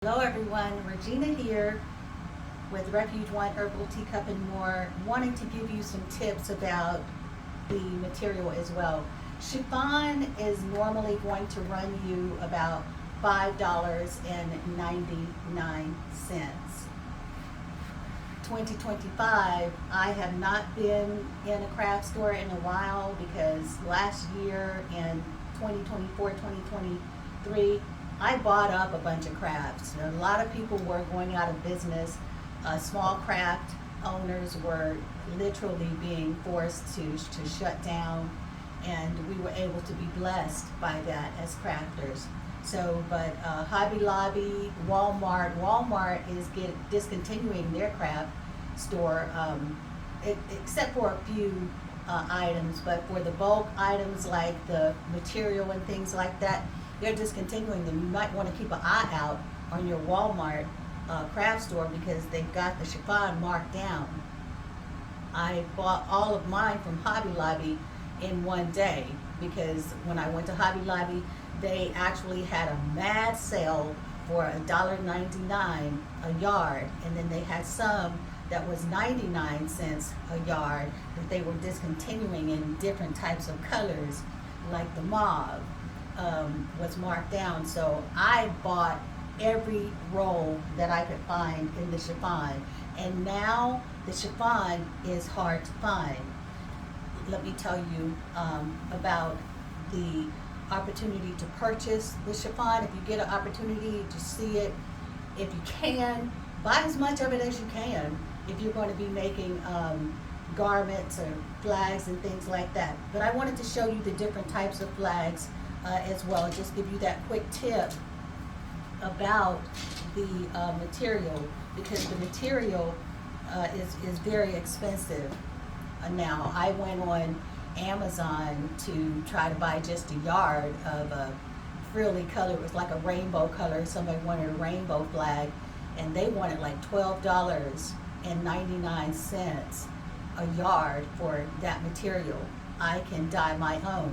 Hello everyone, Regina here with Refuge One Herbal Teacup and More, wanting to give you some tips about the material as well. Chiffon is normally going to run you about $5.99. 2025, I have not been in a craft store in a while because last year in 2024, 2023, I bought up a bunch of crafts. A lot of people were going out of business. Small craft owners were literally being forced to shut down, and we were able to be blessed by that as crafters. But Hobby Lobby, Walmart is discontinuing their craft store, except for a few items. But for the bulk items like the material and things like that, they're discontinuing them. You might want to keep an eye out on your Walmart craft store because they've got the chiffon marked down. I bought all of mine from Hobby Lobby in one day because when I went to Hobby Lobby, they actually had a mad sale for $1.99 a yard, and then they had some that was 99 cents a yard that they were discontinuing in different types of colors, like the mauve was marked down. So I bought every roll that I could find in the chiffon, and now the chiffon is hard to find. Let me tell you about the opportunity to purchase the chiffon. If you get an opportunity to see it, if you can, buy as much of it as you can if you're going to be making garments or flags and things like that. But I wanted to show you the different types of flags as well, just give you that quick tip about the material, because the material is very expensive. Now, I went on Amazon to try to buy just a yard of a frilly color. It was like a rainbow color. Somebody wanted a rainbow flag, and they wanted like $12.99 a yard for that material. I can dye my own.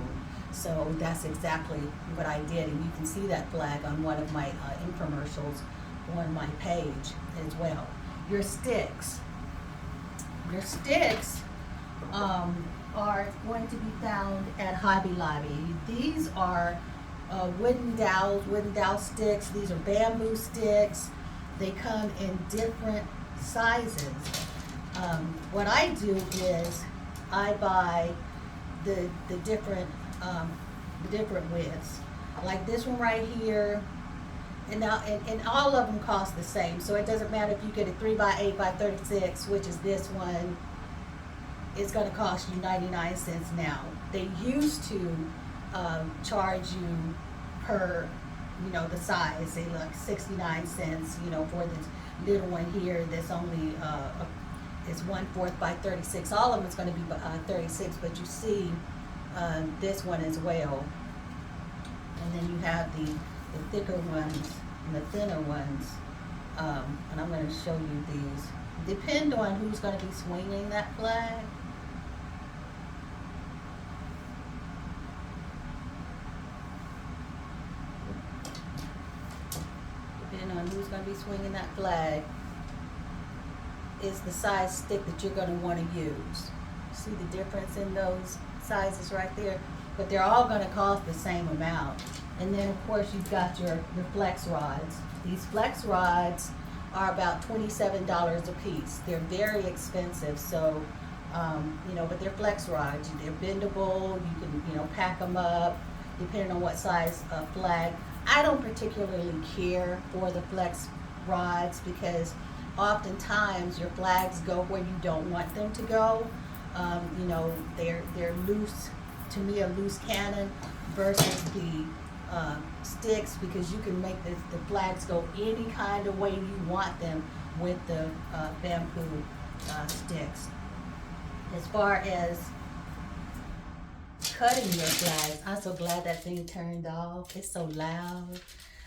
So that's exactly what I did, and you can see that flag on one of my infomercials on my page as well. Your sticks are going to be found at Hobby Lobby. These are wooden dowel sticks. These are bamboo sticks. They come in different sizes. What I do is I buy the different widths, like this one right here, and all of them cost the same. So it doesn't matter if you get a 3x8 by 36, which is this one. It's going to cost you 99 cents now. They used to charge you per, the size. They like 69 cents, for this little one here. That's only it's 1/4 by 36. All of them is going to be 36, but you see this one as well. And then you have the thicker ones and the thinner ones. And I'm going to show you these. Depend on who's going to be swinging that flag. Depending on who's going to be swinging that flag is the size stick that you're going to want to use. See the difference in those sizes right there? But they're all going to cost the same amount. And then of course you've got your flex rods. These flex rods are about $27 a piece. They're very expensive, so but they're flex rods. They're bendable. You can pack them up depending on what size flag. I don't particularly care for the flex rods because oftentimes your flags go where you don't want them to go. They're loose, to me, a loose cannon versus the sticks, because you can make the flags go any kind of way you want them with the bamboo sticks. As far as cutting your flags, I'm so glad that thing turned off. It's so loud.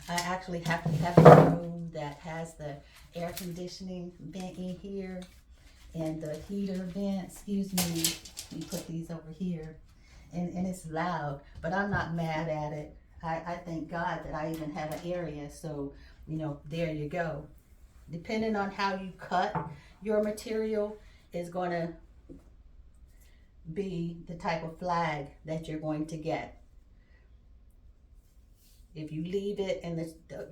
I actually have to have a room that has the air conditioning vent in here and the heater vent. Excuse me. Let me put these over here. And it's loud, but I'm not mad at it. I thank God that I even have an area so there you go. Depending on how you cut your material is going to be the type of flag that you're going to get. If you leave it, and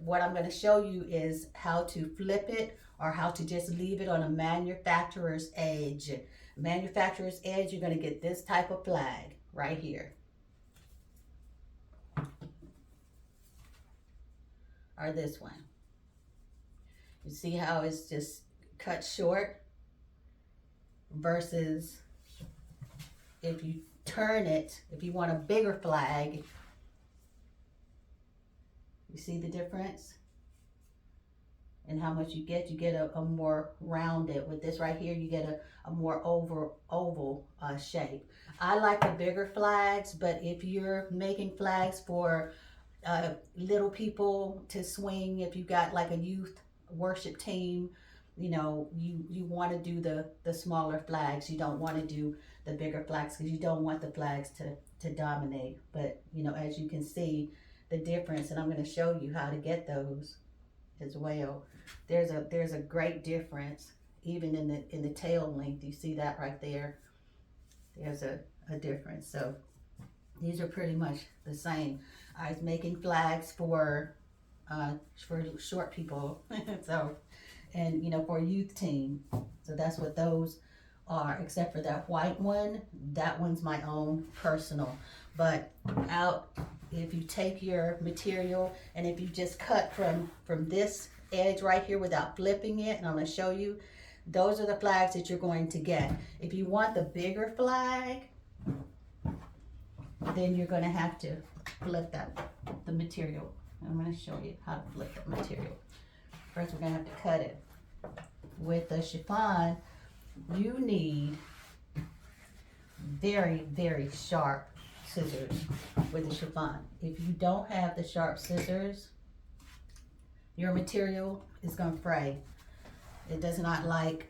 what I'm going to show you is how to flip it or how to just leave it on a manufacturer's edge. Manufacturer's edge, you're going to get this type of flag right here. Or this one. You see how it's just cut short versus if you turn it, if you want a bigger flag, you see the difference? And how much you get a more rounded. With this right here, you get a more oval shape. I like the bigger flags, but if you're making flags for little people to swing, if you got like a youth worship team, you want to do the smaller flags. You don't want to do the bigger flags because you don't want the flags to dominate. But as you can see the difference, and I'm going to show you how to get those as well. There's a great difference even in the tail length. You see that right there? There's a difference. So these are pretty much the same. I was making flags for short people, so, and for a youth team. So that's what those are, except for that white one. That one's my own personal. But if you take your material and if you just cut from this edge right here without flipping it, and I'm going to show you, those are the flags that you're going to get. If you want the bigger flag, then you're going to have to flip the material. I'm going to show you how to flip the material. First, we're going to have to cut it. With the chiffon, you need very, very sharp scissors with the chiffon. If you don't have the sharp scissors, your material is going to fray. It does not like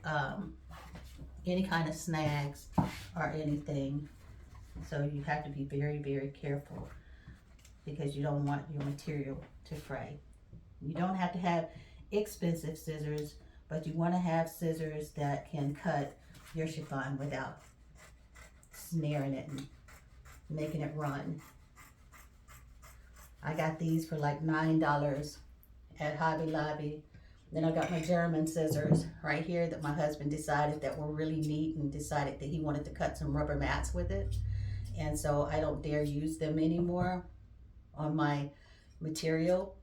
any kind of snags or anything. So you have to be very, very careful because you don't want your material to fray. You don't have to have expensive scissors, but you want to have scissors that can cut your chiffon without snaring it and making it run. I got these for like $9 at Hobby Lobby. Then I got my German scissors right here that my husband decided that were really neat and decided that he wanted to cut some rubber mats with it. And so I don't dare use them anymore on my material,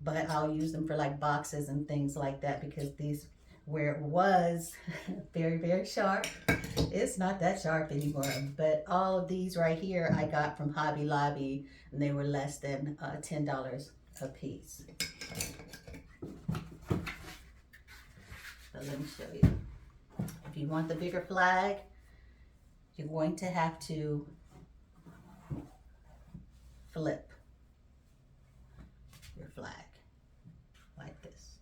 but I'll use them for like boxes and things like that because these, where it was very, very sharp, it's not that sharp anymore. But all of these right here I got from Hobby Lobby, and they were less than $10 a piece. So let me show you. If you want the bigger flag, you're going to have to flip your flag like this.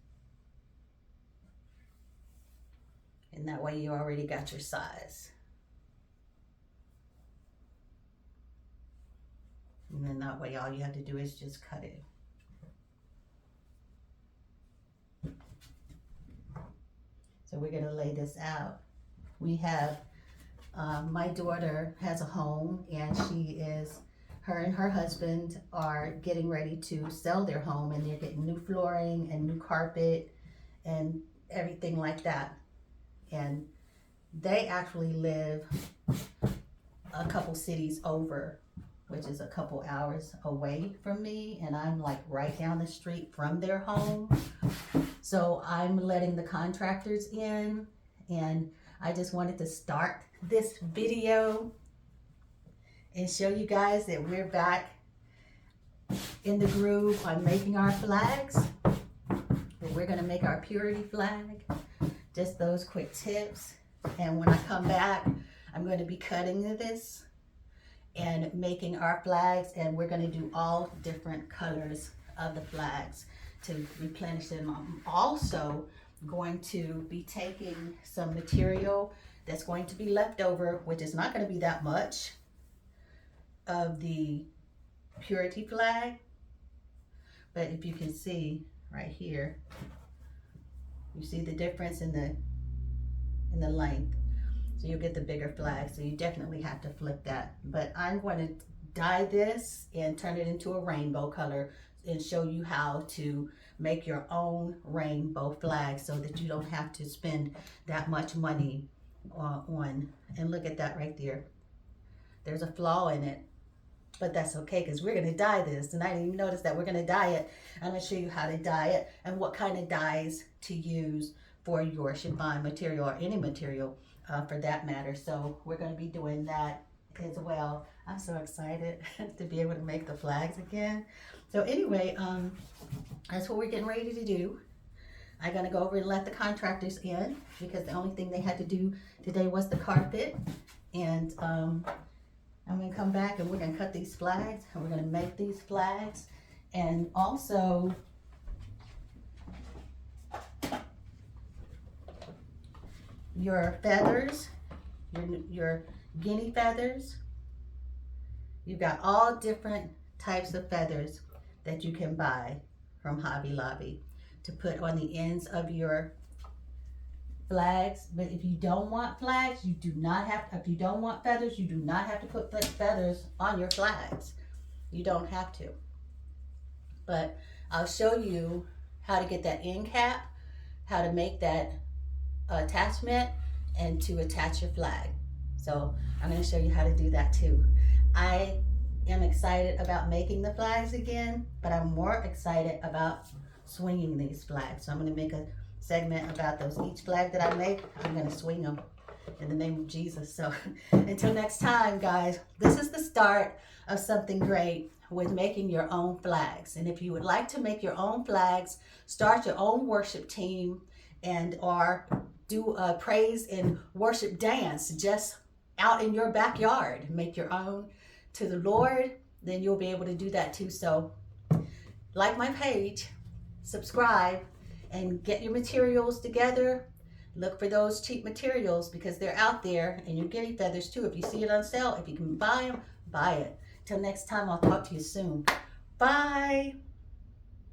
And that way you already got your size. And then that way all you have to do is just cut it. So we're going to lay this out. We have, my daughter has a home, and her and her husband are getting ready to sell their home, and they're getting new flooring and new carpet and everything like that. And they actually live a couple cities over, which is a couple hours away from me, and I'm like right down the street from their home. So I'm letting the contractors in, and I just wanted to start this video and show you guys that we're back in the groove on making our flags. We're gonna make our purity flag. Just those quick tips. And when I come back, I'm going to be cutting this and making our flags, and we're going to do all different colors of the flags to replenish them. I'm also going to be taking some material that's going to be left over, which is not going to be that much, of the purity flag. But if you can see right here. You see the difference in the length. So you'll get the bigger flag. So you definitely have to flip that. But I'm going to dye this and turn it into a rainbow color and show you how to make your own rainbow flag so that you don't have to spend that much money on. And look at that right there. There's a flaw in it, but that's okay because we're going to dye this. And I didn't even notice that we're going to dye it. I'm going to show you how to dye it and what kind of dyes to use for your chiffon material or any material for that matter. So we're going to be doing that as well. I'm so excited to be able to make the flags again. So anyway, that's what we're getting ready to do. I'm going to go over and let the contractors in because the only thing they had to do today was the carpet. And I'm going to come back and we're going to cut these flags and we're going to make these flags. And also, your feathers, your guinea feathers, you've got all different types of feathers that you can buy from Hobby Lobby to put on the ends of your flags. But if you don't want flags, you do not have, if you don't want feathers, you do not have to put feathers on your flags. You don't have to. But I'll show you how to get that end cap, how to make that attachment, and to attach your flag. So I'm going to show you how to do that too. I am excited about making the flags again, but I'm more excited about swinging these flags. So I'm going to make a segment about those. Each flag that I make, I'm going to swing them in the name of Jesus. So until next time, guys, this is the start of something great with making your own flags. And if you would like to make your own flags, start your own worship team, and or do a praise and worship dance just out in your backyard, make your own to the Lord, then you'll be able to do that too. So like my page, subscribe, and get your materials together. Look for those cheap materials because they're out there, and your guinea feathers too. If you see it on sale, if you can buy them, buy it. Till next time, I'll talk to you soon. Bye.